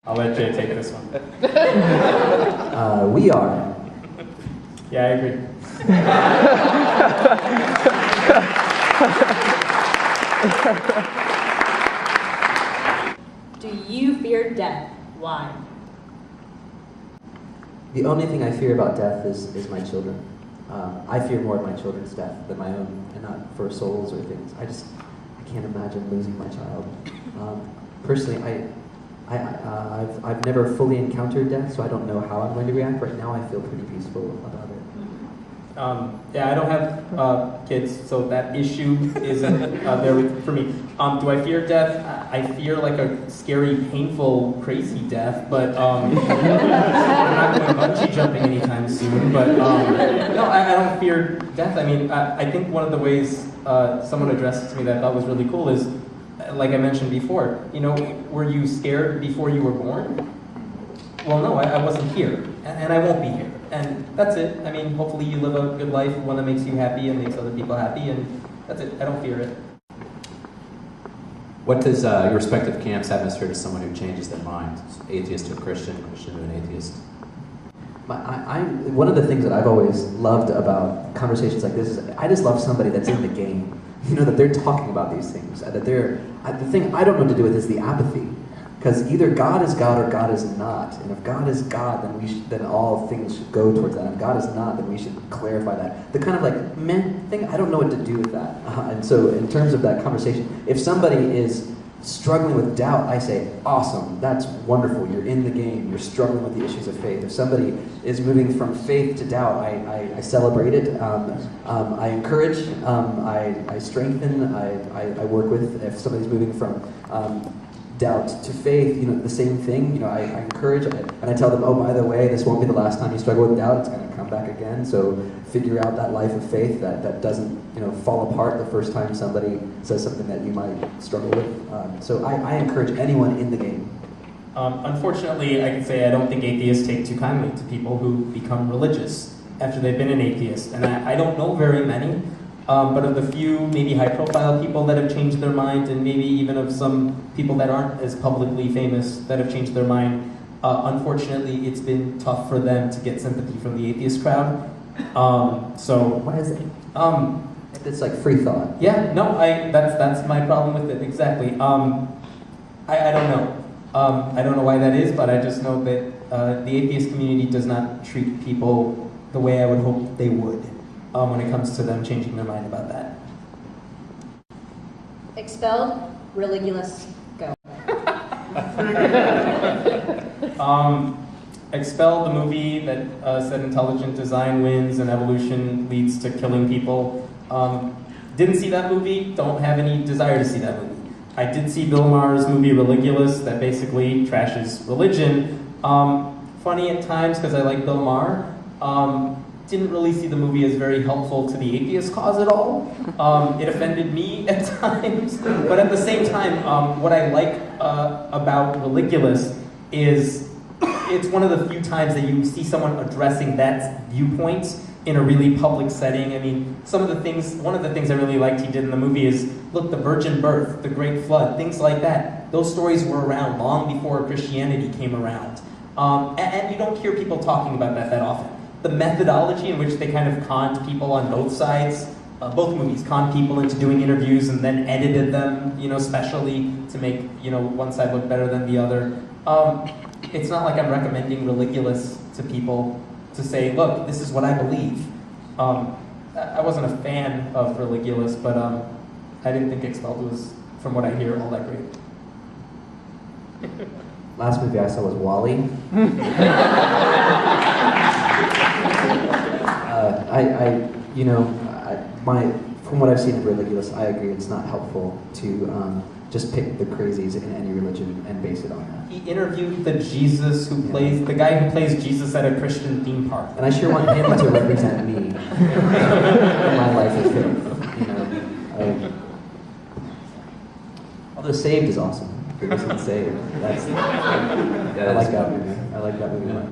I'll let Jay take this one. We are. Yeah, I agree. Do you fear death? Why? The only thing I fear about death is my children. I fear more of my children's death than my own, and not for souls or things. I can't imagine losing my child. Personally, I've never fully encountered death, so I don't know how I'm going to react. Right now, I feel pretty peaceful about it. Yeah, I don't have kids, so that issue isn't there for me. Do I fear death? I fear like a scary, painful, crazy death, but I'm not going bungee jumping anytime soon. But no, I don't fear death. I mean, I think one of the ways someone addressed it to me that I thought was really cool is, like I mentioned before, you know, were you scared before you were born? Well, no, I wasn't here, and I won't be here. And that's it. I mean, hopefully you live a good life, one that makes you happy and makes other people happy, and that's it. I don't fear it. What does your respective camps atmosphere to someone who changes their mind? Atheist to a Christian, Christian to an atheist? One of the things that I've always loved about conversations like this is I just love somebody that's in the game. You know, that they're talking about these things. That the thing I don't know what to do with is the apathy. Because either God is God or God is not. And if God is God, then all things should go towards that. And if God is not, then we should clarify that. The kind of like, meh thing, I don't know what to do with that. And so in terms of that conversation, if somebody is struggling with doubt, I say, awesome, that's wonderful, you're in the game, you're struggling with the issues of faith. If somebody is moving from faith to doubt, I celebrate it, I encourage, I strengthen, I work with. If somebody's moving from doubt to faith, you know, the same thing, you know, I encourage it, and I tell them, oh, by the way, this won't be the last time you struggle with doubt, it's going to come back again, so figure out that life of faith that doesn't, you know, fall apart the first time somebody says something that you might struggle with. So I encourage anyone in the game. Unfortunately, I can say I don't think atheists take too kindly to people who become religious after they've been an atheist, and I don't know very many. But of the few, maybe high-profile people that have changed their mind, and maybe even of some people that aren't as publicly famous that have changed their mind, unfortunately, it's been tough for them to get sympathy from the atheist crowd. So why is it? It's like free thought. Yeah, no, that's my problem with it, exactly. I don't know. I don't know why that is, but I just know that the atheist community does not treat people the way I would hope they would. When it comes to them changing their mind about that. Expelled, Religulous, go. Expelled, the movie that said intelligent design wins and evolution leads to killing people. Didn't see that movie, don't have any desire to see that movie. I did see Bill Maher's movie Religulous that basically trashes religion. Funny at times because I like Bill Maher. Didn't really see the movie as very helpful to the atheist cause at all. It offended me at times, but at the same time, what I like about Religulous is it's one of the few times that you see someone addressing that viewpoint in a really public setting. I mean, one of the things I really liked he did in the movie is, look, the virgin birth, the great flood, things like that. Those stories were around long before Christianity came around. And you don't hear people talking about that often. The methodology in which they kind of conned people on both sides, both movies conned people into doing interviews and then edited them, you know, specially to make, you know, one side look better than the other. It's not like I'm recommending Religulous to people to say, look, this is what I believe. I wasn't a fan of Religulous, but I didn't think Expelled was, from what I hear, all that great. Last movie I saw was WALL-E. From what I've seen of Religulous, I agree it's not helpful to just pick the crazies in any religion and base it on that. He interviewed the guy who plays Jesus at a Christian theme park. And I sure want him to represent me in my life of faith. You know, although Saved is awesome. If you're listening to Saved, I like that movie. I like that movie.